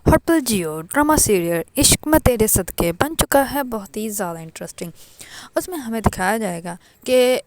Hotel Jio drama serial عشق میں تیرے صدقے بن چکا ہے بہت ہی زیادہ انٹرسٹنگ۔ اس میں ہمیں دکھایا جائے گا کہ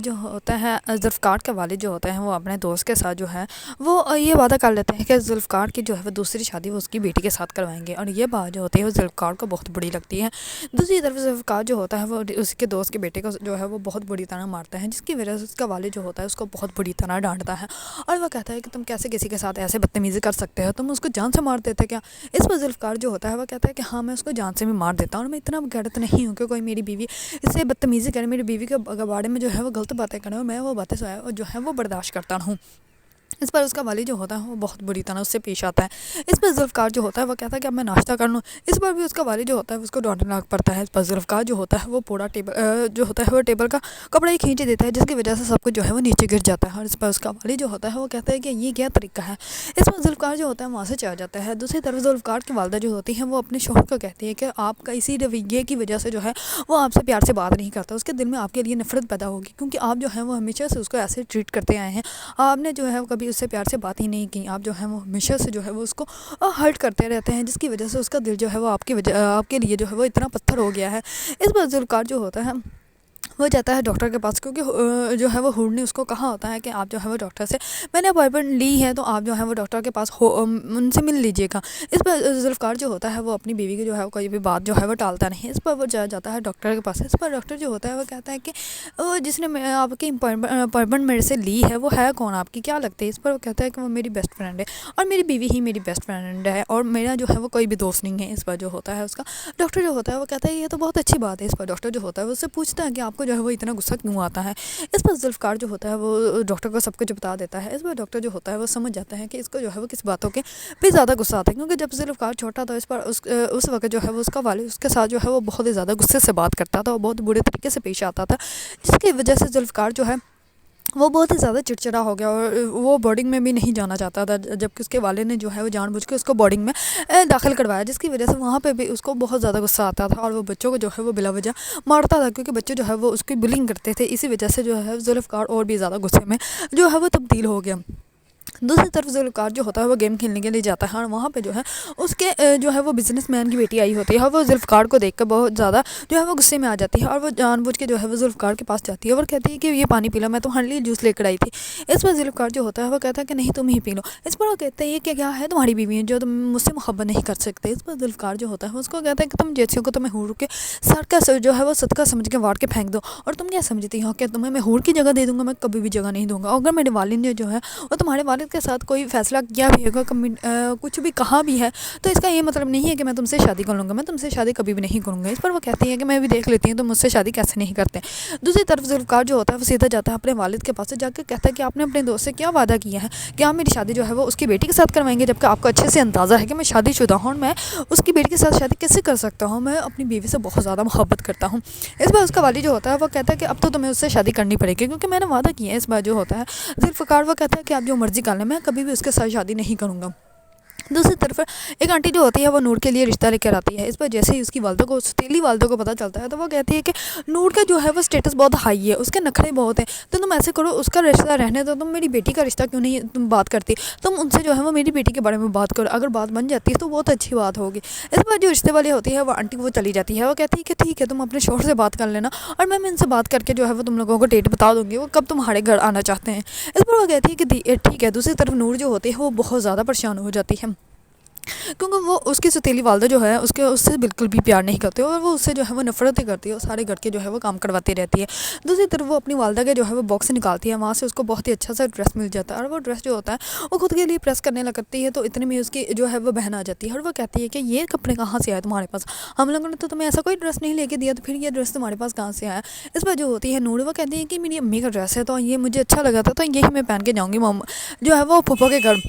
جو ہوتا ہے ذوالفقار کے والد جو ہوتے ہیں وہ اپنے دوست کے ساتھ جو ہے وہ یہ وعدہ کر لیتے ہیں کہ ذوالفقار کی جو ہے وہ دوسری شادی وہ اس کی بیٹی کے ساتھ کروائیں گے، اور یہ بات جو ہوتی ہے وہ ذوالفقار کو بہت بری لگتی ہے۔ دوسری طرف ذوالفقار جو ہوتا ہے وہ اس کے دوست کے بیٹے کو جو ہے وہ بہت بری طرح مارتا ہے، جس کی وجہ سے اس کا والد جو ہوتا ہے اس کو بہت بری طرح ڈانٹتا ہے، اور وہ کہتا ہے کہ تم کیسے کسی کے ساتھ ایسے بدتمیزی کر سکتے ہو، تم اس کو جان سے مار دیتے کیا؟ اس پر ذوالفقار جو ہوتا ہے وہ کہتا ہے کہ ہاں میں اس کو جان سے بھی مار دیتا ہوں، اور میں اتنا غیرت نہیں ہوں کہ کوئی میری بیوی اس سے بدتمیزی کرے، میری بیوی کے بارے میں جو ہے وہ غلط باتیں کرے، اور میں وہ باتیں جو ہے وہ برداشت کرتا ہوں۔ اس پر اس کا والد جو ہوتا ہے وہ بہت بری طرح اس سے پیش آتا ہے۔ اس پر ذوالفقار جو ہوتا ہے وہ کہتا ہے کہ اب میں ناشتہ کر لوں، اس پر بھی اس کا والد جو ہوتا ہے اس کو ڈانٹنا پڑتا ہے۔ اس پر ذوالفقار جو ہوتا ہے وہ پورا ٹیبل جو ہوتا ہے وہ ٹیبل کا کپڑا ہی کھینچ دیتا ہے، جس کی وجہ سے سب کچھ جو ہے وہ نیچے گر جاتا ہے، اور اس پر اس کا والد جو ہوتا ہے وہ کہتا ہے کہ یہ کیا طریقہ ہے۔ اس پر ذوالفقار جو ہوتا ہے وہاں سے چلا جاتا ہے۔ دوسری طرف ذوالفقار کی والدہ جو ہوتی ہیں وہ اپنے شوہر کو کہتی ہے کہ آپ کا اسی رویے کی وجہ سے جو ہے وہ آپ سے پیار سے بات نہیں کرتا، اس کے دل میں آپ کے لیے نفرت پیدا ہوگی، کیونکہ آپ جو ہے وہ ہمیشہ سے اس کو ایسے ٹریٹ کرتے آئے ہیں، آپ نے جو ہے کبھی اس سے پیار سے بات ہی نہیں کی، آپ جو ہے وہ ہمیشہ سے جو ہے وہ اس کو ہرٹ کرتے رہتے ہیں، جس کی وجہ سے اس کا دل جو ہے وہ آپ کے لیے جو ہے وہ اتنا پتھر ہو گیا ہے۔ اس پر ذوالفقار جو ہوتا ہے وہ جاتا ہے ڈاکٹر کے پاس، کیونکہ جو ہے وہ حور نے اس کو کہا ہوتا ہے کہ آپ جو ہے وہ ڈاکٹر سے میں نے اپائنٹمنٹ لی ہے، تو آپ جو ہے وہ ڈاکٹر کے پاس ان سے مل لیجیے گا۔ اس پر ذوالفقار جو ہوتا ہے وہ اپنی بیوی کی جو ہے کوئی بھی بات جو ہے وہ ٹالتا نہیں، اس پر وہ جاتا ہے ڈاکٹر کے پاس۔ اس پر ڈاکٹر جو ہوتا ہے وہ کہتا ہے کہ جس نے آپ کی اپائنٹمنٹ میرے سے لی ہے وہ ہے کون، آپ کی کیا لگتی ہے؟ اس پر وہ کہتا ہے کہ وہ میری بیسٹ فرینڈ ہے، اور میری بیوی ہی میری بیسٹ فرینڈ ہے، اور میرا جو ہے وہ کوئی بھی دوست نہیں ہے۔ اس پر جو ہوتا ہے اس کا ڈاکٹر جو ہوتا ہے وہ کہتا ہے یہ تو بہت اچھی بات ہے۔ اس پر ڈاکٹر جو ہوتا ہے وہ اس سے پوچھتا ہے کہ آپ کو جو ہے وہ اتنا غصہ کیوں آتا ہے؟ اس پر ذوالفقار جو ہوتا ہے وہ ڈاکٹر کو سب کچھ بتا دیتا ہے۔ اس پر ڈاکٹر جو ہوتا ہے وہ سمجھ جاتا ہے کہ اس کو جو ہے وہ کس باتوں کے بھی زیادہ غصہ آتا ہے، کیونکہ جب ذوالفقار چھوٹا تھا اس وقت جو ہے وہ اس کا والد اس کے ساتھ جو ہے وہ بہت ہی زیادہ غصے سے بات کرتا تھا اور بہت برے طریقے سے پیش آتا تھا، جس کی وجہ سے ذوالفقار جو ہے وہ بہت ہی زیادہ چڑچڑا ہو گیا، اور وہ بورڈنگ میں بھی نہیں جانا چاہتا تھا، جبکہ اس کے والد نے جو ہے وہ جان بوجھ کے اس کو بورڈنگ میں داخل کروایا، جس کی وجہ سے وہاں پہ بھی اس کو بہت زیادہ غصہ آتا تھا، اور وہ بچوں کو جو ہے وہ بلا وجہ مارتا تھا، کیونکہ بچے جو ہے وہ اس کی بلنگ کرتے تھے۔ اسی وجہ سے جو ہے ذوالفقار اور بھی زیادہ غصے میں جو ہے وہ تبدیل ہو گیا۔ دوسری طرف ذوالفقار جو ہوتا ہے وہ گیم کھیلنے کے لیے جاتا ہے، اور وہاں پہ جو ہے اس کے جو ہے وہ بزنس مین کی بیٹی آئی ہوتی ہے، اور وہ ذوالفقار کو دیکھ کر بہت زیادہ جو ہے وہ غصے میں آ جاتی ہے، اور وہ جان بوجھ کے جو ہے وہ ذوالفقار کے پاس جاتی ہے اور کہتی ہے کہ یہ پانی پی لو، میں تمہارے لیے جوس لے کر آئی تھی۔ اس پر ذوالفقار جو ہوتا ہے وہ کہتا ہے کہ نہیں تم ہی پی لو۔ اس پر وہ کہتے ہیں یہ کیا ہے تمہاری بیوی ہے جو تم مجھ سے محبت نہیں کر سکتے۔ اس پر ذوالفقار جو ہوتا ہے اس کو کہتا ہے کہ تم جیسیوں کو تمہیں حور کے سر کا جو ہے وہ صدقہ سمجھ کے وار کے پھینک دو، اور تم کیا سمجھتی ہو کہ تمہیں میں حور کی جگہ دے دوں گا؟ میں کبھی بھی جگہ نہیں دوں گا۔ اگر میرے والد نے جو ہے وہ تمہارے والد کے ساتھ کوئی فیصلہ کیا بھی ہوگا، کچھ بھی کہا بھی ہے، تو اس کا یہ مطلب نہیں ہے کہ میں تم سے شادی کر لوں گا، میں تم سے شادی کبھی بھی نہیں کروں گا۔ اس پر وہ کہتی ہے کہ میں بھی دیکھ لیتی ہوں تم مجھ سے شادی کیسے نہیں کرتے۔ دوسری طرف ذوالفقار جو ہوتا ہے وہ سیدھا جاتا ہے اپنے والد کے پاس سے، جا کے کہتا ہے کہ آپ نے اپنے دوست سے کیا وعدہ کیا ہے کہ آپ میری شادی جو ہے وہ اس کی بیٹی کے ساتھ کروائیں گے، جبکہ آپ کو اچھے سے اندازہ ہے کہ میں شادی شدہ ہوں، اور میں اس کی بیٹی کے ساتھ شادی کیسے کر سکتا ہوں؟ میں اپنی بیوی سے بہت زیادہ محبت کرتا ہوں۔ اس بار اس کا والد جو ہوتا ہے وہ کہتا ہے کہ اب تو تمہیں اس سے شادی کرنی پڑے گی، کیونکہ میں نے وعدہ کیا ہے۔ اس بار جو ہوتا ہے ذوالفقار وہ کہتا ہے کہ آپ جو مرضی کر لیں، میں کبھی بھی اس کے ساتھ شادی نہیں کروں گا۔ دوسری طرف ایک آنٹی جو ہوتی ہے وہ نور کے لیے رشتہ لے کر آتی ہے۔ اس پر جیسے ہی اس کی والدہ کو ستیلی والدہ کو پتہ چلتا ہے، تو وہ کہتی ہے کہ نور کا جو ہے وہ سٹیٹس بہت ہائی ہے، اس کے نخرے بہت ہیں، تو تم ایسے کرو اس کا رشتہ رہنے دو، تم میری بیٹی کا رشتہ کیوں نہیں تم بات کرتی، تم ان سے جو ہے وہ میری بیٹی کے بارے میں بات کرو، اگر بات بن جاتی ہے تو بہت اچھی بات ہوگی۔ اس پر جو رشتے والی ہوتی ہے وہ آنٹی وہ چلی جاتی ہے، وہ کہتی ہے کہ ٹھیک ہے تم اپنے شوہر سے بات کر لینا، اور میں ان سے بات کر کے جو ہے وہ تم لوگوں کو ڈیٹ بتا دوں گی وہ کب تمہارے گھر آنا چاہتے ہیں۔ اس پر وہ کہتی ہے کہ ٹھیک ہے۔ دوسری طرف نور جو ہوتی ہے وہ بہت زیادہ پریشان ہو جاتی ہے، کیونکہ وہ اس کی ستیلی والدہ جو ہے اس سے بالکل بھی پیار نہیں کرتی، اور وہ اس سے جو ہے وہ نفرت ہی کرتی ہے، اور سارے گھر کے جو ہے وہ کام کرواتی رہتی ہے۔ دوسری طرف وہ اپنی والدہ کے جو ہے وہ باکس نکالتی ہے، وہاں سے اس کو بہت ہی اچھا سا ڈریس مل جاتا ہے، اور وہ ڈریس جو ہوتا ہے وہ خود کے لیے پریس کرنے لگتی ہے، تو اتنے میں اس کی جو ہے وہ بہن آ جاتی ہے، اور وہ کہتی ہے کہ یہ کپڑے کہاں سے آئے تمہارے پاس؟ ہم لوگوں نے تو تمہیں ایسا کوئی ڈریس نہیں لے کے دیا، تو پھر یہ ڈریس تمہارے پاس کہاں سے آیا؟ اس پر جو ہوتی ہے نور وہ کہتی ہے کہ میری امی کا ڈریس ہے، تو یہ مجھے اچھا لگا تھا، تو یہی میں پہن کے جاؤں گی جو ہے وہ پھپھو کے گھر۔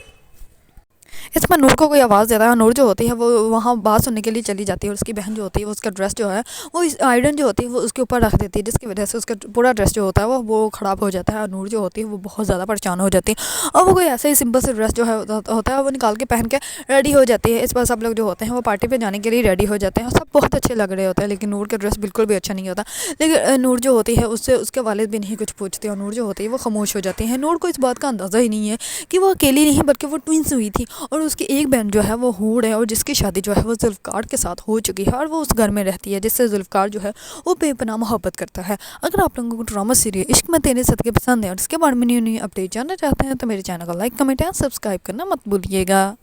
اس پر نور کو کوئی آواز دیتا ہے، اور نور جو ہوتی ہے وہ وہاں بات سننے کے لیے چلی جاتی ہے، اور اس کی بہن جو ہوتی ہے وہ اس کا ڈریس جو ہے وہ آئرن جو ہوتی ہے وہ اس کے اوپر رکھ دیتی ہے، جس کی وجہ سے اس کا پورا ڈریس جو ہوتا ہے وہ خراب ہو جاتا ہے، اور نور جو ہوتی ہے وہ بہت زیادہ پریشان ہو جاتی ہے، اور وہ کوئی ایسا ہی سمپل سے ڈریس جو ہے ہوتا ہے وہ نکال کے پہن کے ریڈی ہو جاتی ہے۔ اس پر سب لوگ جو ہوتے ہیں وہ پارٹی پہ جانے کے لیے ریڈی ہو جاتے ہیں، اور سب بہت اچھے لگ رہے ہوتے ہیں، لیکن نور کا ڈریس بالکل بھی اچھا نہیں ہوتا۔ لیکن نور جو ہوتی ہے اس سے اس کے والد بھی نہیں کچھ پوچھتے، اور نور جو ہوتی ہے وہ خاموش ہو جاتی ہے۔ نور کو اس بات کا اندازہ ہی نہیں ہے کہ وہ اکیلی نہیں بلکہ وہ ٹوئنس ہوئی تھی، اور اس کی ایک بہن جو ہے وہ حور ہے، اور جس کی شادی جو ہے وہ ذوالفقار کے ساتھ ہو چکی ہے، اور وہ اس گھر میں رہتی ہے جس سے ذوالفقار جو ہے وہ بے پناہ محبت کرتا ہے۔ اگر آپ لوگوں کو ڈرامہ سیریل عشق میں تیرے صدقے پسند ہے اور اس کے بارے میں نیو اپڈیٹ جاننا چاہتے ہیں تو میرے چینل کو لائک، کمنٹ اینڈ سبسکرائب کرنا مت بھولیے گا۔